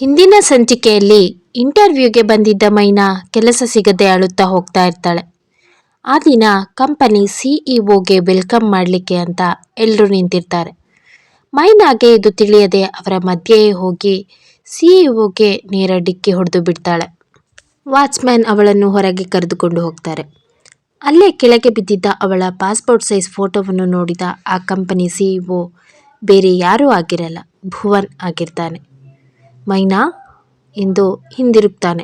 ಹಿಂದಿನ ಸಂಚಿಕೆಯಲ್ಲಿ ಇಂಟರ್ವ್ಯೂಗೆ ಬಂದಿದ್ದ ಮೈನಾ ಕೆಲಸ ಸಿಗದೆ ಅಳುತ್ತಾ ಹೋಗ್ತಾ ಇರ್ತಾಳೆ. ಆ ದಿನ ಕಂಪನಿ ಸಿಇಒಗೆ ವೆಲ್ಕಮ್ ಮಾಡಲಿಕ್ಕೆ ಅಂತ ಎಲ್ಲರೂ ನಿಂತಿರ್ತಾರೆ. ಮೈನಾಗೆ ಇದು ತಿಳಿಯದೆ ಅವರ ಮಧ್ಯೆಯೇ ಹೋಗಿ ಸಿಇಒಗೆ ನೇರ ಡಿಕ್ಕಿ ಹೊಡೆದು ಬಿಡ್ತಾಳೆ. ವಾಚ್ಮ್ಯಾನ್ ಅವಳನ್ನು ಹೊರಗೆ ಕರೆದುಕೊಂಡು ಹೋಗ್ತಾರೆ. ಅಲ್ಲೇ ಕೆಳಗೆ ಬಿದ್ದಿದ್ದ ಅವಳ ಪಾಸ್ಪೋರ್ಟ್ ಸೈಜ್ ಫೋಟೋವನ್ನು ನೋಡಿದ ಆ ಕಂಪನಿ ಸಿಇಒ ಬೇರೆ ಯಾರೂ ಆಗಿರಲ್ಲ, ಭುವನ್ ಆಗಿರ್ತಾನೆ. ಮೈನಾ ಎಂದು ಹಿಂದಿರುಗ್ತಾನೆ.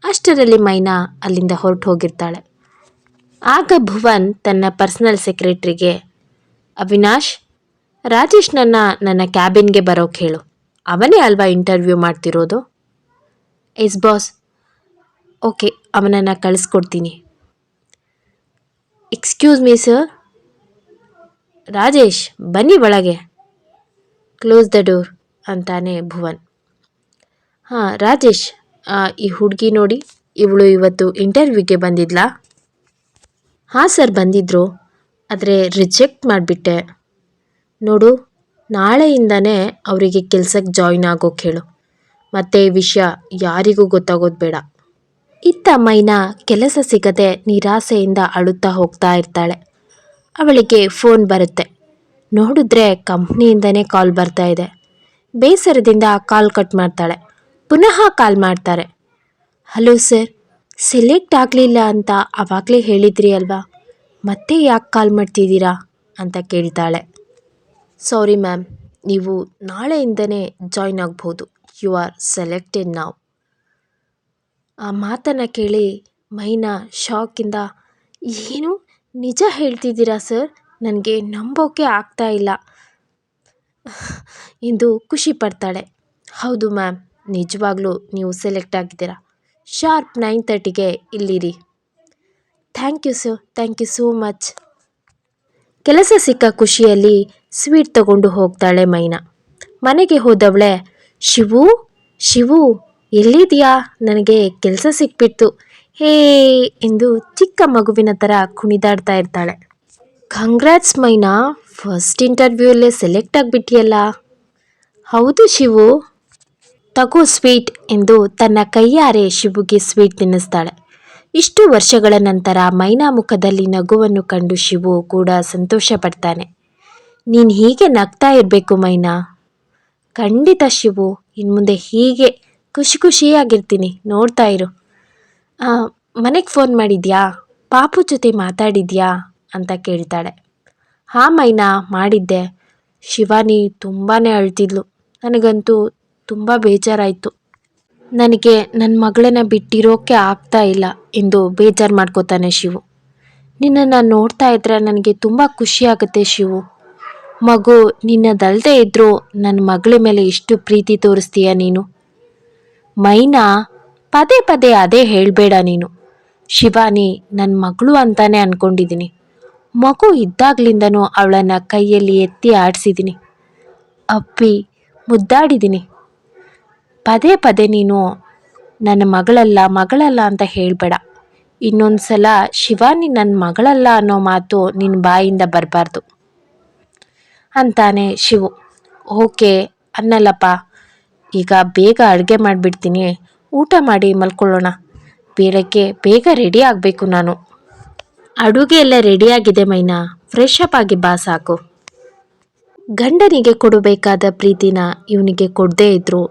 ಅಷ್ಟರಲ್ಲಿ ಮೈನಾ ಅಲ್ಲಿಂದ ಹೊರಟು ಹೋಗಿರ್ತಾಳೆ. ಆಗ ಭುವನ್ ತನ್ನ ಪರ್ಸನಲ್ ಸೆಕ್ರೆಟರಿಗೆ, ಅವಿನಾಶ್, ರಾಜೇಶ್ನನ್ನ ನನ್ನ ಕ್ಯಾಬಿನ್ಗೆ ಬರೋಕೆ ಹೇಳು, ಅವನೇ ಅಲ್ವಾ ಇಂಟರ್ವ್ಯೂ ಮಾಡ್ತಿರೋದು. Yes boss. ಓಕೆ, ಅವನನ್ನು ಕಳಿಸ್ಕೊಡ್ತೀನಿ. Excuse me sir. ರಾಜೇಶ್, ಬನ್ನಿ ಒಳಗೆ. ಕ್ಲೋಸ್ ದ ಡೋರ್ ಅಂತಾನೆ ಭುವನ್. ಹಾಂ ರಾಜೇಶ್, ಈ ಹುಡುಗಿ ನೋಡಿ, ಇವಳು ಇವತ್ತು ಇಂಟರ್ವ್ಯೂಗೆ ಬಂದಿದ್ಲಾ? ಹಾಂ ಸರ್, ಬಂದಿದ್ದರು, ಆದರೆ ರಿಜೆಕ್ಟ್ ಮಾಡಿಬಿಟ್ಟೆ. ನೋಡು, ನಾಳೆಯಿಂದನೇ ಅವರಿಗೆ ಕೆಲಸಕ್ಕೆ ಜಾಯಿನ್ ಆಗೋಕೆ ಹೇಳು, ಮತ್ತು ಈ ವಿಷಯ ಯಾರಿಗೂ ಗೊತ್ತಾಗೋದು ಬೇಡ. ಇತ್ತ ಮೈನಾ ಕೆಲಸ ಸಿಗದೆ ನಿರಾಸೆಯಿಂದ ಅಳುತ್ತಾ ಹೋಗ್ತಾ ಇರ್ತಾಳೆ. ಅವಳಿಗೆ ಫೋನ್ ಬರುತ್ತೆ. ನೋಡಿದ್ರೆ ಕಂಪ್ನಿಯಿಂದನೇ ಕಾಲ್ ಬರ್ತಾ ಇದೆ. ಬೇಸರದಿಂದ ಕಾಲ್ ಕಟ್ ಮಾಡ್ತಾಳೆ. ಪುನಃ ಕಾಲ್ ಮಾಡ್ತಾರೆ. ಹಲೋ ಸರ್, ಸೆಲೆಕ್ಟ್ ಆಗಲಿಲ್ಲ ಅಂತ ಆವಾಗಲೇ ಹೇಳಿದ್ರಿ ಅಲ್ವಾ, ಮತ್ತೆ ಯಾಕೆ ಕಾಲ್ ಮಾಡ್ತಿದ್ದೀರಾ ಅಂತ ಕೇಳ್ತಾಳೆ. ಸಾರಿ ಮ್ಯಾಮ್, ನೀವು ನಾಳೆಯಿಂದನೇ ಜಾಯ್ನ್ ಆಗ್ಬೋದು. ಯು ಆರ್ ಸೆಲೆಕ್ಟೆಡ್ ನಾವ್. ಆ ಮಾತನ್ನು ಕೇಳಿ ಮೈನಾ ಶಾಕಿಂದ, ಏನು ನಿಜ ಹೇಳ್ತಿದ್ದೀರಾ ಸರ್, ನನಗೆ ನಂಬೋಕೆ ಆಗ್ತಾ ಇಲ್ಲ ಎಂದು ಖುಷಿ ಪಡ್ತಾಳೆ. ಹೌದು ಮ್ಯಾಮ್, ನಿಜವಾಗ್ಲೂ ನೀವು ಸೆಲೆಕ್ಟ್ ಆಗಿದ್ದೀರಾ. ಶಾರ್ಪ್ 9:30ಗೆ ಇಲ್ಲಿರಿ. Thank you sir, thank you so much. ಕೆಲಸ ಸಿಕ್ಕ ಖುಷಿಯಲ್ಲಿ ಸ್ವೀಟ್ ತಗೊಂಡು ಹೋಗ್ತಾಳೆ ಮೈನಾ. ಮನೆಗೆ ಹೋದವಳೆ, ಶಿವು ಶಿವು ಎಲ್ಲಿದೆಯಾ, ನನಗೆ ಕೆಲಸ ಸಿಕ್ಬಿಡ್ತು ಹೇ ಎಂದು ಚಿಕ್ಕ ಮಗುವಿನ ಥರ ಕುಣಿದಾಡ್ತಾ ಇರ್ತಾಳೆ. ಕಂಗ್ರ್ಯಾಟ್ಸ್ ಮೈನಾ, ಫಸ್ಟ್ ಇಂಟರ್ವ್ಯೂಯಲ್ಲೇ ಸೆಲೆಕ್ಟ್ ಆಗಿಬಿಟ್ಟಿಯಲ್ಲ. ಹೌದು ಶಿವು, ತಗೋ ಸ್ವೀಟ್ ಎಂದು ತನ್ನ ಕೈಯಾರೆ ಶಿವುಗೆ ಸ್ವೀಟ್ ತಿನ್ನಿಸ್ತಾಳೆ. ಇಷ್ಟು ವರ್ಷಗಳ ನಂತರ ಮೈನಾ ಮುಖದಲ್ಲಿ ನಗುವನ್ನು ಕಂಡು ಶಿವು ಕೂಡ ಸಂತೋಷ ಪಡ್ತಾನೆ. ನೀನು ಹೀಗೆ ನಗ್ತಾ ಇರಬೇಕು ಮೈನಾ. ಖಂಡಿತ ಶಿವು, ಇನ್ಮುಂದೆ ಹೀಗೆ ಖುಷಿ ಖುಷಿಯಾಗಿರ್ತೀನಿ, ನೋಡ್ತಾ ಇರು. ಮನೆಗೆ ಫೋನ್ ಮಾಡಿದ್ಯಾ, ಪಾಪು ಜೊತೆ ಮಾತಾಡಿದ್ಯಾ ಅಂತ ಕೇಳ್ತಾಳೆ. ಹಾಂ ಮೈನಾ, ಮಾಡಿದ್ದೆ. ಶಿವಾನಿ ತುಂಬಾ ಅಳ್ತಿದ್ಲು, ನನಗಂತೂ ತುಂಬ ಬೇಜಾರಾಯಿತು. ನನಗೆ ನನ್ನ ಮಗಳನ್ನ ಬಿಟ್ಟಿರೋಕ್ಕೆ ಆಗ್ತಾ ಇಲ್ಲ ಎಂದು ಬೇಜಾರು ಮಾಡ್ಕೋತಾನೆ ಶಿವು. ನಿನ್ನನ್ನು ನೋಡ್ತಾ ಇದ್ರೆ ನನಗೆ ತುಂಬ ಖುಷಿಯಾಗುತ್ತೆ ಶಿವು. ಮಗು ನಿನ್ನದಲ್ಲದೆ ಇದ್ದರೂ ನನ್ನ ಮಗಳ ಮೇಲೆ ಇಷ್ಟು ಪ್ರೀತಿ ತೋರಿಸ್ತೀಯ ನೀನು. ಮೈನಾ, ಪದೇ ಪದೇ ಅದೇ ಹೇಳಬೇಡ ನೀನು. ಶಿವಾನಿ ನನ್ನ ಮಗಳು ಅಂತಾನೆ ಅಂದ್ಕೊಂಡಿದ್ದೀನಿ. ಮಗು ಇದ್ದಾಗ್ಲಿಂದನೂ ಅವಳನ್ನು ಕೈಯಲ್ಲಿ ಎತ್ತಿ ಆಡಿಸಿದ್ದೀನಿ, ಅಪ್ಪಿ ಮುದ್ದಾಡಿದ್ದೀನಿ. ಪದೇ ಪದೇ ನೀನು ನನ್ನ ಮಗಳಲ್ಲ ಅಂತ ಹೇಳಬೇಡ. ಇನ್ನೊಂದು ಸಲ ಶಿವಾನಿ ನನ್ನ ಮಗಳಲ್ಲ ಅನ್ನೋ ಮಾತು ನಿನ್ನ ಬಾಯಿಂದ ಬರಬಾರ್ದು ಅಂತಾನೆ ಶಿವು. ಓಕೆ ಅನ್ನಲ್ಲಪ್ಪ, ಈಗ ಬೇಗ ಅಡುಗೆ ಮಾಡಿಬಿಡ್ತೀನಿ, ಊಟ ಮಾಡಿ ಮಲ್ಕೊಳ್ಳೋಣ. ಬೆಳಗ್ಗೆ ಬೇಗ ರೆಡಿ ಆಗಬೇಕು ನಾನು. ಅಡುಗೆ ಎಲ್ಲ ರೆಡಿಯಾಗಿದೆ ಮೈನಾ, ಫ್ರೆಶ್ ಅಪ್ ಆಗಿ ಬಾ ಸಾಕು. ಗಂಡನಿಗೆ ಕೊಡಬೇಕಾದ ಪ್ರೀತಿನ ಇವನಿಗೆ ಕೊಡದೇ ಇದ್ರು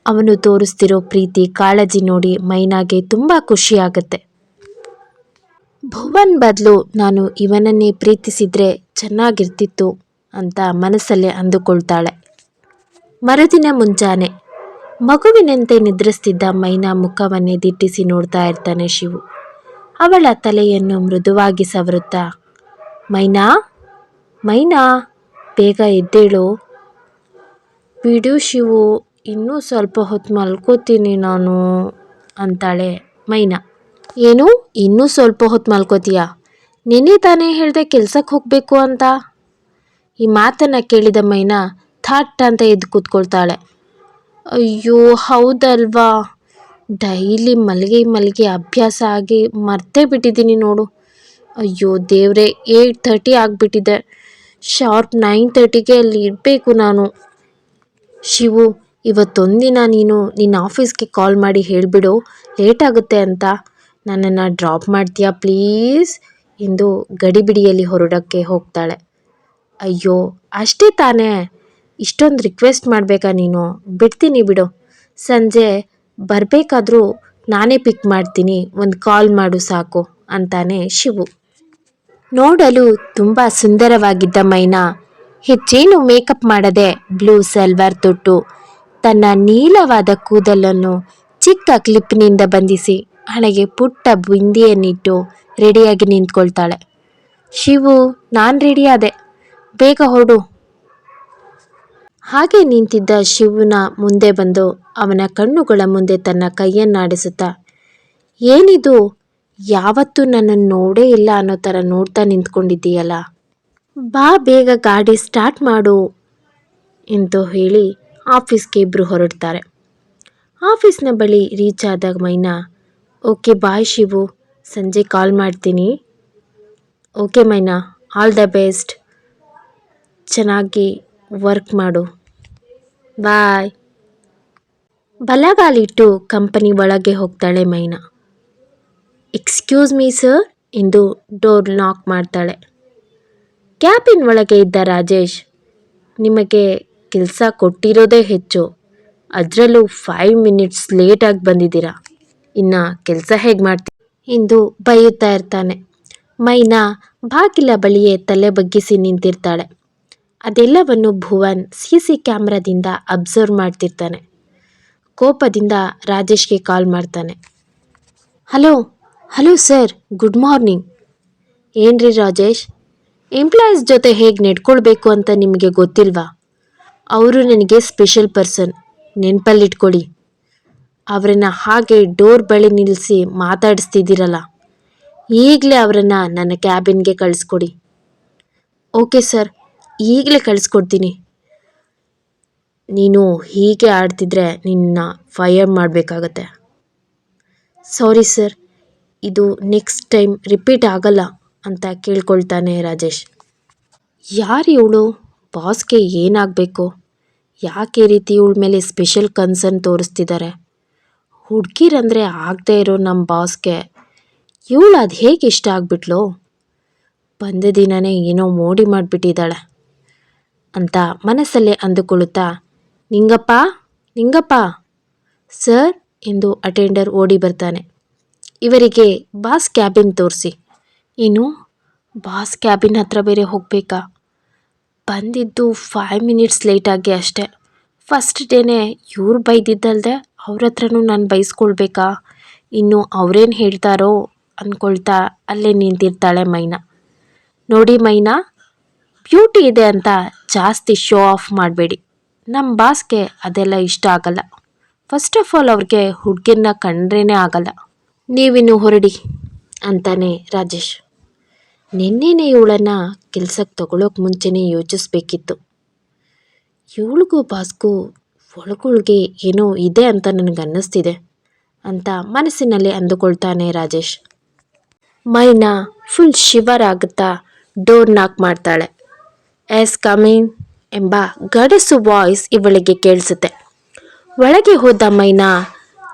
ಅವನು ತೋರಿಸ್ತಿರೋ ಪ್ರೀತಿ ಕಾಳಜಿ ನೋಡಿ ಮೈನಾಗೆ ತುಂಬ ಖುಷಿಯಾಗುತ್ತೆ. ಭುವನ್ ಬದಲು ನಾನು ಇವನನ್ನೇ ಪ್ರೀತಿಸಿದ್ರೆ ಚೆನ್ನಾಗಿರ್ತಿತ್ತು ಅಂತ ಮನಸ್ಸಲ್ಲೇ ಅಂದುಕೊಳ್ತಾಳೆ. ಮರುದಿನ ಮುಂಜಾನೆ ಮಗುವಿನಂತೆ ನಿದ್ರಿಸ್ತಿದ್ದ ಮೈನಾ ಮುಖವನ್ನೇ ದಿಟ್ಟಿಸಿ ನೋಡ್ತಾ ಇರ್ತಾನೆ ಶಿವು. ಅವಳ ತಲೆಯನ್ನು ಮೃದುವಾಗಿ ಸವರುತ್ತಾ, ಮೈನಾ ಮೈನಾ ಬೇಗ ಎದ್ದೇಳು. ಬಿಡು ಶಿವು, ಇನ್ನೂ ಸ್ವಲ್ಪ ಹೊತ್ತು ಮಲ್ಕೋತೀನಿ ನಾನು ಅಂತಾಳೆ ಮೈನಾ. ಏನು, ಇನ್ನೂ ಸ್ವಲ್ಪ ಹೊತ್ತು ಮಲ್ಕೋತೀಯಾ? ನಿನ್ನೆ ತಾನೇ ಹೇಳಿದೆ ಕೆಲ್ಸಕ್ಕೆ ಹೋಗಬೇಕು ಅಂತ. ಈ ಮಾತನ್ನು ಕೇಳಿದ ಮೈನಾ ಥಟ್ ಅಂತ ಎದ್ದು ಕೂತ್ಕೊಳ್ತಾಳೆ. ಅಯ್ಯೋ ಹೌದಲ್ವಾ, ಡೈಲಿ ಮಲಗಿ ಅಭ್ಯಾಸ ಆಗಿ ಮರ್ತೇ ಬಿಟ್ಟಿದ್ದೀನಿ ನೋಡು. ಅಯ್ಯೋ ದೇವ್ರೆ, 8:30 ಆಗಿಬಿಟ್ಟಿದೆ. ಶಾರ್ಪ್ 9:30ಗೆ ಅಲ್ಲಿ ಇರಬೇಕು ನಾನು. ಶಿವು, ಇವತ್ತೊಂದಿನ ನೀನು ನಿನ್ನ ಆಫೀಸ್ಗೆ ಕಾಲ್ ಮಾಡಿ ಹೇಳಿಬಿಡು ಲೇಟ್ ಆಗುತ್ತೆ ಅಂತ. ನನ್ನನ್ನು ಡ್ರಾಪ್ ಮಾಡ್ತೀಯಾ ಪ್ಲೀಸ್ ಎಂದು ಗಡಿಬಿಡಿಯಲ್ಲಿ ಹೊರಡೋಕ್ಕೆ ಹೋಗ್ತಾಳೆ. ಅಯ್ಯೋ ಅಷ್ಟೇ ತಾನೇ, ಇಷ್ಟೊಂದು ರಿಕ್ವೆಸ್ಟ್ ಮಾಡಬೇಕಾ ನೀನು? ಬಿಡ್ತೀನಿ ಬಿಡು, ಸಂಜೆ ಬರಬೇಕಾದ್ರೂ ನಾನೇ ಪಿಕ್ ಮಾಡ್ತೀನಿ, ಒಂದು ಕಾಲ್ ಮಾಡು ಸಾಕು ಅಂತಾನೆ ಶಿವು. ನೋಡಲು ತುಂಬ ಸುಂದರವಾಗಿದ್ದ ಮೈನಾ ಹೆಚ್ಚೇನು ಮೇಕಪ್ ಮಾಡದೆ ಬ್ಲೂ ಸಲ್ವಾರ್ ತೊಟ್ಟು ತನ್ನ ನೀಳವಾದ ಕೂದಲನ್ನು ಚಿಕ್ಕ ಕ್ಲಿಪ್ನಿಂದ ಬಂಧಿಸಿ ಹಣೆಗೆ ಪುಟ್ಟ ಬಿಂದಿಯನ್ನಿಟ್ಟು ರೆಡಿಯಾಗಿ ನಿಂತ್ಕೊಳ್ತಾಳೆ. ಶಿವು, ನಾನು ರೆಡಿಯಾದೆ, ಬೇಗ ಹೊರಡು. ಹಾಗೆ ನಿಂತಿದ್ದ ಶಿವನ ಮುಂದೆ ಬಂದು ಅವನ ಕಣ್ಣುಗಳ ಮುಂದೆ ತನ್ನ ಕೈಯನ್ನಾಡಿಸುತ್ತಾ, ಏನಿದು, ಯಾವತ್ತೂ ನನ್ನನ್ನು ನೋಡೇ ಇಲ್ಲ ಅನ್ನೋ ಥರ ನೋಡ್ತಾ ನಿಂತ್ಕೊಂಡಿದ್ದೀಯಲ್ಲ, ಬಾ ಬೇಗ ಗಾಡಿ ಸ್ಟಾರ್ಟ್ ಮಾಡು ಎಂದು ಹೇಳಿ ಆಫೀಸ್ಗೆ ಇಬ್ಬರು ಹೊರಡ್ತಾರೆ. ಆಫೀಸ್ನ ಬಳಿ ರೀಚ್ ಆದ ಮೈನಾ, ಓಕೆ ಬಾಯ್ ಶಿವು, ಸಂಜೆ ಕಾಲ್ ಮಾಡ್ತೀನಿ. Okay Myna, all the best, ಚೆನ್ನಾಗಿ ವರ್ಕ್ ಮಾಡು, ಬಾಯ್. ಬಲಗಾಲಿಟ್ಟು ಕಂಪನಿ ಒಳಗೆ ಹೋಗ್ತಾಳೆ ಮೈನಾ. ಎಕ್ಸ್ಕ್ಯೂಸ್ ಮೀ ಸರ್ ಎಂದು ಡೋರ್ ನಾಕ್ ಮಾಡ್ತಾಳೆ. ಕ್ಯಾಬಿನ್ ಒಳಗೆ ಇದ್ದ ರಾಜೇಶ್, ನಿಮಗೆ ಕೆಲಸ ಕೊಟ್ಟಿರೋದೇ ಹೆಚ್ಚು, ಅದರಲ್ಲೂ 5 ಮಿನಿಟ್ಸ್ ಲೇಟಾಗಿ ಬಂದಿದ್ದೀರಾ, ಇನ್ನು ಕೆಲಸ ಹೇಗೆ ಮಾಡ್ತೀವಿ ಎಂದು ಬೈಯುತ್ತಾ ಇರ್ತಾನೆ. ಮೈನಾ ಬಾಗಿಲ ಬಳಿಯೇ ತಲೆ ಬಗ್ಗಿಸಿ ನಿಂತಿರ್ತಾಳೆ. ಅದೆಲ್ಲವನ್ನು ಭುವನ್ CC ಕ್ಯಾಮ್ರಾದಿಂದ ಅಬ್ಸರ್ವ್ ಮಾಡ್ತಿರ್ತಾನೆ. ಕೋಪದಿಂದ ರಾಜೇಶ್ಗೆ ಕಾಲ್ ಮಾಡ್ತಾನೆ. Hello hello sir, good morning. ಏನ್ರಿ ರಾಜೇಶ್, ಎಂಪ್ಲಾಯೀಸ್ ಜೊತೆ ಹೇಗೆ ನಡ್ಕೊಳ್ಬೇಕು ಅಂತ ನಿಮಗೆ ಗೊತ್ತಿಲ್ವಾ? ಅವರು ನನಗೆ ಸ್ಪೆಷಲ್ ಪರ್ಸನ್, ನೆನಪಲ್ಲಿಟ್ಕೊಳ್ಳಿ. ಅವರನ್ನು ಹಾಗೆ ಡೋರ್ ಬಳಿ ನಿಲ್ಲಿಸಿ ಮಾತಾಡಿಸ್ತಿದ್ದೀರಲ್ಲ, ಈಗಲೇ ಅವರನ್ನು ನನ್ನ ಕ್ಯಾಬಿನ್ಗೆ ಕಳಿಸ್ಕೊಡಿ. ಓಕೆ ಸರ್, ಈಗಲೇ ಕಳಿಸ್ಕೊಡ್ತೀನಿ. ನೀನು ಹೀಗೆ ಆಡ್ತಿದ್ರೆ ನಿನ್ನ ಫೈರ್ ಮಾಡಬೇಕಾಗತ್ತೆ. ಸಾರಿ ಸರ್, ಇದು ನೆಕ್ಸ್ಟ್ ಟೈಮ್ ರಿಪೀಟ್ ಆಗಲ್ಲ ಅಂತ ಕೇಳ್ಕೊಳ್ತಾನೆ ರಾಜೇಶ್. ಯಾರು ಇವಳು? ಬಾಸ್ಗೆ ಏನಾಗಬೇಕು? ಯಾಕೆ ಈ ರೀತಿ ಇವಳ ಮೇಲೆ ಸ್ಪೆಷಲ್ ಕನ್ಸರ್ನ್ ತೋರಿಸ್ತಿದ್ದಾರೆ? ಹುಡುಗಿರಂದರೆ ಆಗದೆ ಇರೋ ನಮ್ಮ ಬಾಸ್ಗೆ ಇವಳು ಅದು ಹೇಗೆ ಇಷ್ಟ ಆಗಿಬಿಟ್ಲು? ಬಂದ ದಿನವೇ ಏನೋ ಮೋಡಿ ಮಾಡಿಬಿಟ್ಟಿದ್ದಾಳೆ ಅಂತ ಮನಸ್ಸಲ್ಲೇ ಅಂದುಕೊಳ್ಳುತ್ತಾ, ನಿಂಗಪ್ಪ ನಿಂಗಪ್ಪ ಸರ್ ಎಂದು ಅಟೆಂಡರ್ ಓಡಿ ಬರ್ತಾನೆ. ಇವರಿಗೆ ಬಾಸ್ ಕ್ಯಾಬಿನ್ ತೋರಿಸಿ. ಏನು, ಬಾಸ್ ಕ್ಯಾಬಿನ್ ಹತ್ರ ಬೇರೆ ಹೋಗಬೇಕಾ? ಬಂದಿದ್ದು 5 ಮಿನಿಟ್ಸ್ ಲೇಟಾಗಿ ಅಷ್ಟೆ. ಫಸ್ಟ್ ಡೇನೇ ಇವ್ರು ಬೈದಿದ್ದಲ್ದೆ ಅವ್ರ ಹತ್ರನೂ ನಾನು ಬೈಸ್ಕೊಳ್ಬೇಕಾ? ಇನ್ನು ಅವರೇನು ಹೇಳ್ತಾರೋ ಅಂದ್ಕೊಳ್ತಾ ಅಲ್ಲೇ ನಿಂತಿರ್ತಾಳೆ ಮೈನಾ. ನೋಡಿ ಮೈನಾ, ಬ್ಯೂಟಿ ಇದೆ ಅಂತ ಜಾಸ್ತಿ ಶೋ ಆಫ್ ಮಾಡಬೇಡಿ. ನಮ್ಮ ಬಾಸ್ಗೆ ಅದೆಲ್ಲ ಇಷ್ಟ ಆಗಲ್ಲ. ಫಸ್ಟ್ ಆಫ್ ಆಲ್ ಅವ್ರಿಗೆ ಹುಡುಗಿರನ್ನ ಕಂಡ್ರೇ ಆಗಲ್ಲ. ನೀವಿನ್ನು ಹೊರಡಿ ಅಂತಾನೆ ರಾಜೇಶ್. ನಿನ್ನೆನೇ ಇವಳನ್ನು ಕೆಲ್ಸಕ್ಕೆ ತಗೊಳ್ಳೋಕೆ ಮುಂಚೆನೇ ಯೋಚಿಸ್ಬೇಕಿತ್ತು. ಇವಳಿಗೂ ಬಾಸ್ಗೂ ಒಳಗೊಳಗೆ ಏನೋ ಇದೆ ಅಂತ ನನಗನ್ನಿಸ್ತಿದೆ ಅಂತ ಮನಸ್ಸಿನಲ್ಲಿ ಅಂದುಕೊಳ್ತಾನೆ ರಾಜೇಶ್. ಮೈನಾ ಫುಲ್ ಶಿವರ್ ಆಗುತ್ತಾ ಡೋರ್ ನಾಕ್ ಮಾಡ್ತಾಳೆ. ಎಸ್ ಕಮಿನ್ ಎಂಬ ಗಡಸು ವಾಯ್ಸ್ ಇವಳಿಗೆ ಕೇಳಿಸುತ್ತೆ. ಒಳಗೆ ಹೋದ ಮೈನಾ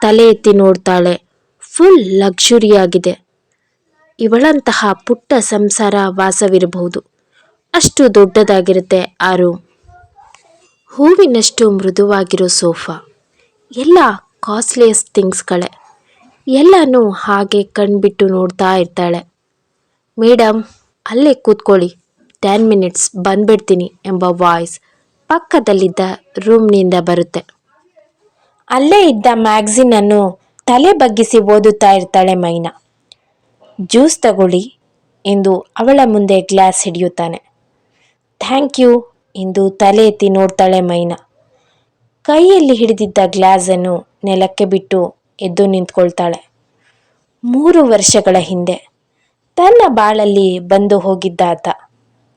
ತಲೆ ಎತ್ತಿ ನೋಡ್ತಾಳೆ. ಫುಲ್ ಲಕ್ಸುರಿಯಾಗಿದೆ. ಇವಳಂತಹ ಪುಟ್ಟ ಸಂಸಾರ ವಾಸವಿರಬಹುದು, ಅಷ್ಟು ದೊಡ್ಡದಾಗಿರುತ್ತೆ ಆ ರೂಮ್. ಹೂವಿನಷ್ಟು ಮೃದುವಾಗಿರೋ ಸೋಫಾ, ಎಲ್ಲ ಕಾಸ್ಟ್ಲಿಯಸ್ಟ್ ಥಿಂಗ್ಸ್ಗಳೇ. ಎಲ್ಲನೂ ಹಾಗೆ ಕಣ್ಬಿಟ್ಟು ನೋಡ್ತಾ ಇರ್ತಾಳೆ. ಮೇಡಮ್ ಅಲ್ಲೇ ಕೂತ್ಕೊಳ್ಳಿ, 10 ಮಿನಿಟ್ಸ್ ಬಂದ್ಬಿಡ್ತೀನಿ ಎಂಬ ವಾಯ್ಸ್ ಪಕ್ಕದಲ್ಲಿದ್ದ ರೂಮ್ನಿಂದ ಬರುತ್ತೆ. ಅಲ್ಲೇ ಇದ್ದ ಮ್ಯಾಗ್ಝಿನನ್ನು ತಲೆ ಬಗ್ಗಿಸಿ ಓದುತ್ತಾ ಇರ್ತಾಳೆ ಮೈನಾ. ಜ್ಯೂಸ್ ತಗೊಳ್ಳಿ ಎಂದು ಅವಳ ಮುಂದೆ ಗ್ಲಾಸ್ ಹಿಡಿಯುತ್ತಾನೆ. ಥ್ಯಾಂಕ್ ಯು ಎಂದು ತಲೆ ಎತ್ತಿ ನೋಡ್ತಾಳೆ ಮೈನಾ. ಕೈಯಲ್ಲಿ ಹಿಡಿದಿದ್ದ ಗ್ಲಾಸನ್ನು ನೆಲಕ್ಕೆ ಬಿಟ್ಟು ಎದ್ದು ನಿಂತ್ಕೊಳ್ತಾಳೆ. 3 ವರ್ಷಗಳ ಹಿಂದೆ ತನ್ನ ಬಾಳಲ್ಲಿ ಬಂದು ಹೋಗಿದ್ದಾತ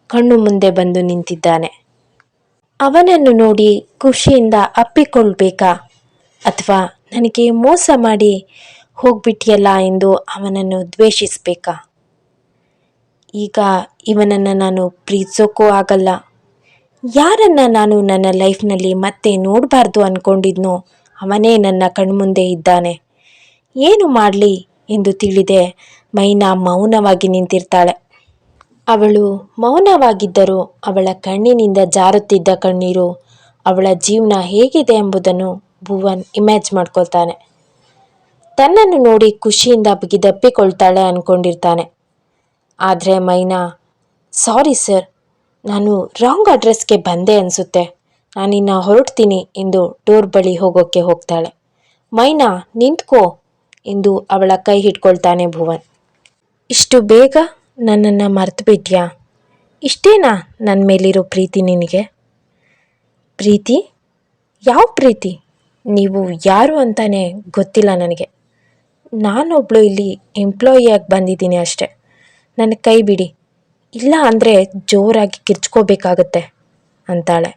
ಕಣ್ಣು ಮುಂದೆ ಬಂದು ನಿಂತಿದ್ದಾನೆ. ಅವನನ್ನು ನೋಡಿ ಖುಷಿಯಿಂದ ಅಪ್ಪಿಕೊಳ್ಬೇಕಾ ಅಥವಾ ನನಗೆ ಮೋಸ ಮಾಡಿ ಹೋಗ್ಬಿಟ್ಟಿಯಲ್ಲ ಎಂದು ಅವನನ್ನು ದ್ವೇಷಿಸಬೇಕಾ? ಈಗ ಇವನನ್ನು ನಾನು ಪ್ರೀತಿಸೋಕ್ಕೂ ಆಗಲ್ಲ, ಯಾರನ್ನ ನಾನು ನನ್ನ ಲೈಫ್ನಲ್ಲಿ ಮತ್ತೆ ನೋಡಬಾರ್ದು ಅಂದ್ಕೊಂಡಿದ್ನೋ ಅವನೇ ನನ್ನ ಕಣ್ಮುಂದೆ ಇದ್ದಾನೆ. ಏನು ಮಾಡಲಿ ಎಂದು ತಿಳಿದೆ ಮೈನಾ ಮೌನವಾಗಿ ನಿಂತಿರ್ತಾಳೆ. ಅವಳು ಮೌನವಾಗಿದ್ದರೂ ಅವಳ ಕಣ್ಣಿನಿಂದ ಜಾರುತ್ತಿದ್ದ ಕಣ್ಣೀರು ಅವಳ ಜೀವನ ಹೇಗಿದೆ ಎಂಬುದನ್ನು ಭುವನ್ ಇಮ್ಯಾಜ್ ಮಾಡ್ಕೊಳ್ತಾನೆ. ತನ್ನನ್ನು ನೋಡಿ ಖುಷಿಯಿಂದ ಬಿಗಿದಪ್ಪಿಕೊಳ್ತಾಳೆ ಅಂದ್ಕೊಂಡಿರ್ತಾನೆ. ಆದರೆ ಮೈನಾ, ಸಾರಿ ಸರ್, ನಾನು ರಾಂಗ್ ಅಡ್ರೆಸ್ಗೆ ಬಂದೆ ಅನಿಸುತ್ತೆ, ನಾನಿನ್ನು ಹೊರಡ್ತೀನಿ ಎಂದು ಡೋರ್ ಬಳಿ ಹೋಗ್ತಾಳೆ. ಮೈನಾ, ನಿಂತ್ಕೋ ಎಂದು ಅವಳ ಕೈ ಹಿಡ್ಕೊಳ್ತಾನೆ ಭುವನ್. ಇಷ್ಟು ಬೇಗ ನನ್ನನ್ನು ಮರೆತು ಬಿಟ್ಯಾ? ಇಷ್ಟೇನಾ ನನ್ನ ಮೇಲಿರೋ ಪ್ರೀತಿ ನಿನಗೆ? ಪ್ರೀತಿ? ಯಾವ ಪ್ರೀತಿ? ನೀವು ಯಾರು ಅಂತಾನೆ ಗೊತ್ತಿಲ್ಲ ನನಗೆ. ನಾನೊಬ್ಳು ಇಲ್ಲಿ ಎಂಪ್ಲಾಯಿಯಾಗಿ ಬಂದಿದ್ದೀನಿ ಅಷ್ಟೆ. ನನ್ನ ಕೈ ಬಿಡಿ, ಇಲ್ಲ ಅಂದರೆ ಜೋರಾಗಿ ಕಿರ್ಚ್ಕೋಬೇಕಾಗತ್ತೆ ಅಂತಾಳೆ.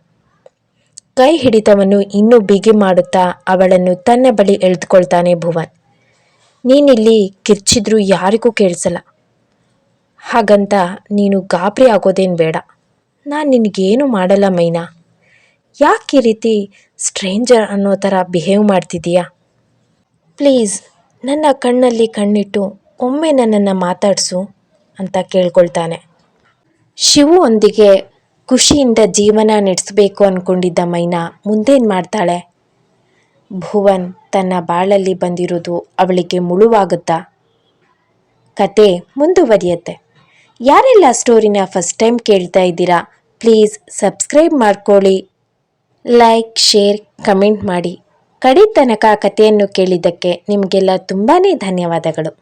ಕೈ ಹಿಡಿತವನ್ನು ಇನ್ನೂ ಬಿಗಿ ಮಾಡುತ್ತಾ ಅವಳನ್ನು ತನ್ನ ಬಳಿ ಎಳೆದುಕೊಳ್ತಾನೆ ಭುವನ್. ನೀನಿಲ್ಲಿ ಕಿರ್ಚಿದ್ರೂ ಯಾರಿಗೂ ಕೇಳಿಸಲ್ಲ, ಹಾಗಂತ ನೀನು ಗಾಬರಿ ಆಗೋದೇನು ಬೇಡ. ನಾನು ನಿನಗೇನು ಮಾಡಲ್ಲ ಮೈನಾ. ಯಾಕೆ ಈ ರೀತಿ ಸ್ಟ್ರೇಂಜರ್ ಅನ್ನೋ ಥರ ಬಿಹೇವ್ ಮಾಡ್ತಿದ್ದೀಯಾ? ಪ್ಲೀಸ್ ನನ್ನ ಕಣ್ಣಲ್ಲಿ ಕಣ್ಣಿಟ್ಟು ಒಮ್ಮೆ ನನ್ನನ್ನು ಮಾತಾಡಿಸು ಅಂತ ಕೇಳ್ಕೊಳ್ತಾನೆ. ಶಿವುವೊಂದಿಗೆ ಖುಷಿಯಿಂದ ಜೀವನ ನಡೆಸಬೇಕು ಅಂದ್ಕೊಂಡಿದ್ದ ಮೈನಾ ಮುಂದೇನು ಮಾಡ್ತಾಳೆ? ಭುವನ್ ತನ್ನ ಬಾಳಲ್ಲಿ ಬಂದಿರೋದು ಅವಳಿಗೆ ಮುಳುವಾಗುತ್ತಾ? ಕತೆ ಮುಂದುವರಿಯುತ್ತೆ. ಯಾರೆಲ್ಲ ಸ್ಟೋರಿನ ಫಸ್ಟ್ ಟೈಮ್ ಕೇಳ್ತಾ ಇದ್ದೀರಾ, ಪ್ಲೀಸ್ ಸಬ್ಸ್ಕ್ರೈಬ್ ಮಾಡ್ಕೊಳ್ಳಿ, ಲೈಕ್, ಶೇರ್, ಕಮೆಂಟ್ ಮಾಡಿ. ಕಡೆ ತನಕ ಕಥೆಯನ್ನು ಕೇಳಿದ್ದಕ್ಕೆ ನಿಮಗೆಲ್ಲ ತುಂಬಾ ಧನ್ಯವಾದಗಳು.